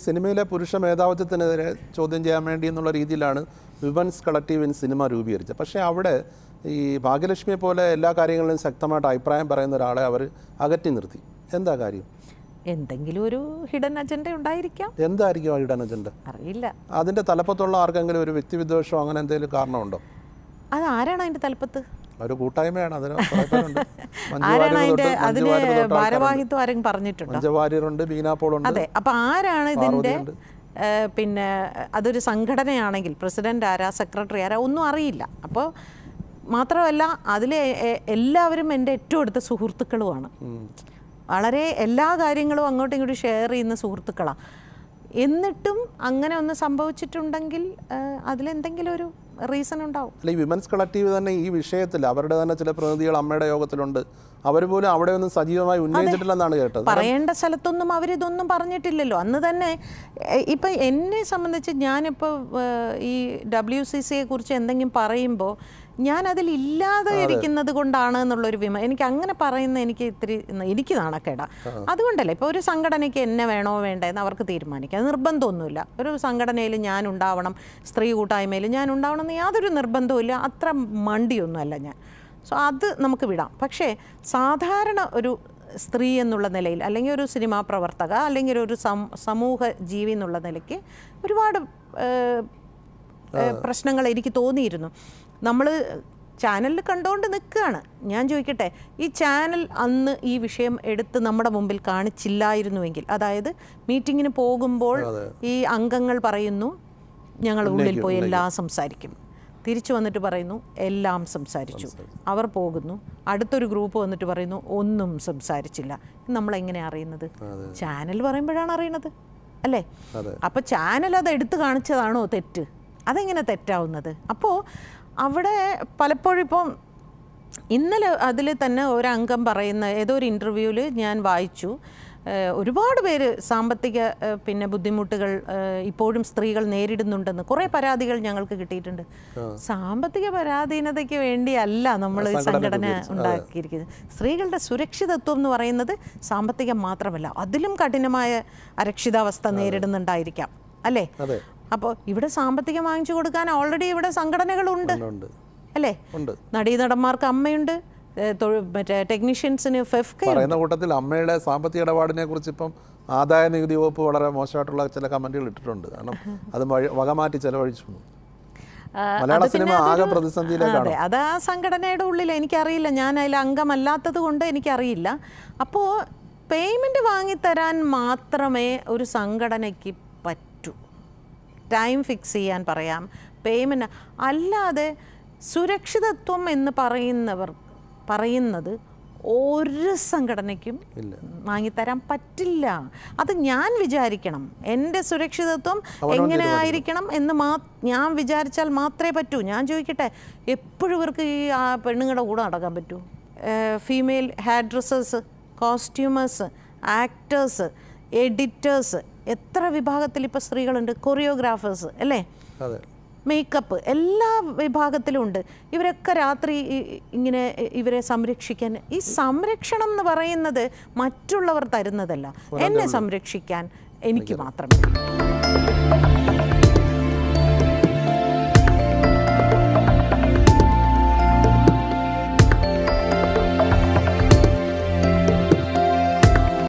സിനിമയിലെ പുരുഷ മേധാവിത്വത്തിനെതിരെ ചോദ്യം ചെയ്യാൻ വേണ്ടി എന്നുള്ള രീതിയിലാണ് വിമൻസ് കളക്റ്റീവ് ഇൻ സിനിമ രൂപീകരിച്ചത്. പക്ഷേ അവിടെ ഈ ഭാഗ്യലക്ഷ്മിയെ പോലെ എല്ലാ കാര്യങ്ങളിലും ശക്തമായിട്ട് അഭിപ്രായം പറയുന്ന ഒരാളെ അവർ അകറ്റി നിർത്തി. എന്താ കാര്യം? എന്തെങ്കിലും ഒരു ഹിഡൻ അജണ്ട ഉണ്ടായിരിക്കാം. എന്തായിരിക്കും ആ ഹിഡൻ അജണ്ട? അറിയില്ല. അതിൻ്റെ തലപ്പത്തുള്ള ആർക്കെങ്കിലും ഒരു വ്യക്തിവിദ്വേഷമോ അങ്ങനെ എന്തെങ്കിലും കാരണമുണ്ടോ? അത് ആരാണ് അതിൻ്റെ തലപ്പത്ത്? ഒരു കൂട്ടായ്മയാണ്. അതിന് ഭാരവാഹിത്വം ആരെങ്കിലും പറഞ്ഞിട്ടുണ്ടോ? മഞ്ജുവാര്യരുണ്ട്, ബീനാപോളുണ്ട്. അതെ. അപ്പം ആരാണ് ഇതിൻ്റെ പിന്നെ അതൊരു സംഘടനയാണെങ്കിൽ പ്രസിഡന്റ് ആരാ, സെക്രട്ടറി ആരാ ഒന്നും അറിയില്ല. അപ്പോൾ മാത്രമല്ല അതിൽ എല്ലാവരും എൻ്റെ ഏറ്റവും അടുത്ത സുഹൃത്തുക്കളുമാണ്. വളരെ എല്ലാ കാര്യങ്ങളും അങ്ങോട്ടും ഇങ്ങോട്ടും ഷെയർ ചെയ്യുന്ന സുഹൃത്തുക്കളാണ്. എന്നിട്ടും അങ്ങനെ ഒന്ന് സംഭവിച്ചിട്ടുണ്ടെങ്കിൽ അതിലെന്തെങ്കിലും ഒരു റീസൺ ഉണ്ടാവും. അല്ല, ഈ വിമൻസ് കളക്റ്റീവ് തന്നെ ഈ വിഷയത്തിൽ അവരുടെ തന്നെ ചില പ്രതിനിധികൾ അമ്മയുടെ യോഗത്തിലുണ്ട്. അവർ പോലും അവിടെ ഒന്നും സജീവമായി ഉന്നയിച്ചിട്ടില്ലെന്നാണ് കേട്ടത്. പറയേണ്ട സ്ഥലത്തൊന്നും അവരിതൊന്നും പറഞ്ഞിട്ടില്ലല്ലോ. അന്ന് തന്നെ ഇപ്പം എന്നെ സംബന്ധിച്ച് ഞാനിപ്പോൾ ഈ WCCയെ കുറിച്ച് എന്തെങ്കിലും പറയുമ്പോൾ ഞാനതിലില്ലാതെ ഇരിക്കുന്നത് കൊണ്ടാണ് എന്നുള്ളൊരു എനിക്ക് അങ്ങനെ പറയുന്ന എനിക്ക് നാണക്കേടാ. അതുകൊണ്ടല്ലേ ഇപ്പോൾ ഒരു സംഘടനയ്ക്ക് എന്നെ വേണോ വേണ്ടതെന്ന് അവർക്ക് തീരുമാനിക്കാം. അത് നിർബന്ധമൊന്നുമില്ല. ഒരു സംഘടനയിൽ ഞാൻ ഉണ്ടാവണം, സ്ത്രീ കൂട്ടായ്മയിൽ ഞാൻ ഉണ്ടാവണം എന്ന് യാതൊരു നിർബന്ധവുമില്ല. അത്ര മണ്ടിയൊന്നുമല്ല ഞാൻ. സോ അത് നമുക്ക് വിടാം. പക്ഷേ സാധാരണ ഒരു സ്ത്രീ എന്നുള്ള നിലയിൽ, അല്ലെങ്കിൽ ഒരു സിനിമാ പ്രവർത്തക, അല്ലെങ്കിൽ ഒരു സമൂഹ ജീവി എന്നുള്ള നിലയ്ക്ക് ഒരുപാട് പ്രശ്നങ്ങൾ എനിക്ക് തോന്നിയിരുന്നു. നമ്മൾ ചാനലിൽ കണ്ടുകൊണ്ട് നിൽക്കുകയാണ്. ഞാൻ ചോദിക്കട്ടെ, ഈ ചാനൽ അന്ന് ഈ വിഷയം എടുത്ത് നമ്മുടെ മുമ്പിൽ കാണിച്ചില്ലായിരുന്നുവെങ്കിൽ, അതായത് മീറ്റിങ്ങിന് പോകുമ്പോൾ ഈ അംഗങ്ങൾ പറയുന്നു ഞങ്ങൾ ഉള്ളിൽ പോയി എല്ലാം സംസാരിക്കും, തിരിച്ചു വന്നിട്ട് പറയുന്നു എല്ലാം സംസാരിച്ചു, അവർ പോകുന്നു, അടുത്തൊരു ഗ്രൂപ്പ് വന്നിട്ട് പറയുന്നു ഒന്നും സംസാരിച്ചില്ല. നമ്മളെങ്ങനെയാണ് അറിയുന്നത്? ചാനൽ പറയുമ്പോഴാണ് അറിയണത്, അല്ലേ? അപ്പോൾ ചാനൽ അത് എടുത്തു കാണിച്ചതാണോ തെറ്റ്? അതെങ്ങനെ തെറ്റാവുന്നത്? അപ്പോൾ അവിടെ പലപ്പോഴും ഇപ്പം ഇന്നലെ അതിൽ തന്നെ ഒരംഗം പറയുന്ന ഏതോ ഒരു ഇൻ്റർവ്യൂവിൽ ഞാൻ വായിച്ചു, ഒരുപാട് പേര് സാമ്പത്തിക ബുദ്ധിമുട്ടുകൾ ഇപ്പോഴും സ്ത്രീകൾ നേരിടുന്നുണ്ടെന്ന് കുറേ പരാതികൾ ഞങ്ങൾക്ക് കിട്ടിയിട്ടുണ്ട്. സാമ്പത്തിക പരാധീനതയ്ക്ക് വേണ്ടിയല്ല നമ്മൾ സംഘടന ഉണ്ടാക്കിയിരിക്കുന്നത്. സ്ത്രീകളുടെ സുരക്ഷിതത്വം എന്ന് പറയുന്നത് സാമ്പത്തികം മാത്രമല്ല, അതിലും കഠിനമായ അരക്ഷിതാവസ്ഥ നേരിടുന്നുണ്ടായിരിക്കാം, അല്ലേ? അപ്പോൾ ഇവിടെ സാമ്പത്തികം വാങ്ങിച്ചു കൊടുക്കാൻ ഓൾറെഡി ഇവിടെ സംഘടനകളുണ്ട്, അല്ലേ? നടീനടന്മാർക്ക് അമ്മയുണ്ട്, മറ്റേ ടെക്നീഷ്യൻസിന് ഫെഫ്ക പറയുന്ന കൂട്ടത്തിൽ അമ്മയുടെ സാമ്പത്തിക ഇടപാടിനെ കുറിച്ച് ഇപ്പം ആദായ നികുതി വകുപ്പ് വളരെ മോശമായിട്ടുള്ള ചില കമന്റുകൾ ഇട്ടിട്ടുണ്ട്. കാരണം അത് വകമാറ്റി ചെലവഴിച്ചു. മലയാള സിനിമ ആകെ പ്രതിസന്ധിയിലേക്കാണ്. അത് ആ സംഘടനയുടെ ഉള്ളിൽ എനിക്കറിയില്ല, ഞാൻ അതിൽ അംഗമല്ലാത്തത് കൊണ്ട് എനിക്കറിയില്ല. അപ്പോൾ പേയ്മെൻറ്റ് വാങ്ങിത്തരാൻ മാത്രമേ ഒരു സംഘടനയ്ക്ക് പറ്റൂ. ടൈം ഫിക്സ് ചെയ്യാൻ പറയാം, പേയ്മെൻറ്റ്. അല്ലാതെ സുരക്ഷിതത്വം എന്ന് പറയുന്നത് ഒരു സംഘടനയ്ക്കും വാങ്ങിത്തരാൻ പറ്റില്ല. അത് ഞാൻ വിചാരിക്കണം. എൻ്റെ സുരക്ഷിതത്വം എങ്ങനെ ആയിരിക്കണം എന്ന് ഞാൻ വിചാരിച്ചാൽ മാത്രമേ പറ്റൂ. ഞാൻ ചോദിക്കട്ടെ, എപ്പോഴും ഇവർക്ക് ഈ പെണ്ണുങ്ങളുടെ കൂടെ നടക്കാൻ പറ്റൂ? Female hair dressers, costumers, actors, editors, എത്ര വിഭാഗത്തിൽ ഇപ്പോൾ സ്ത്രീകളുണ്ട്, കൊറിയോഗ്രാഫേഴ്സ്, അല്ലേ? മേക്കപ്പ്, എല്ലാ വിഭാഗത്തിലും ഉണ്ട്. ഇവരൊക്കെ രാത്രി ഇങ്ങനെ ഇവരെ സംരക്ഷിക്കാൻ, ഈ സംരക്ഷണം എന്ന് പറയുന്നത് മറ്റുള്ളവർ തരുന്നതല്ല, എന്നെ സംരക്ഷിക്കാൻ എനിക്ക് മാത്രമേ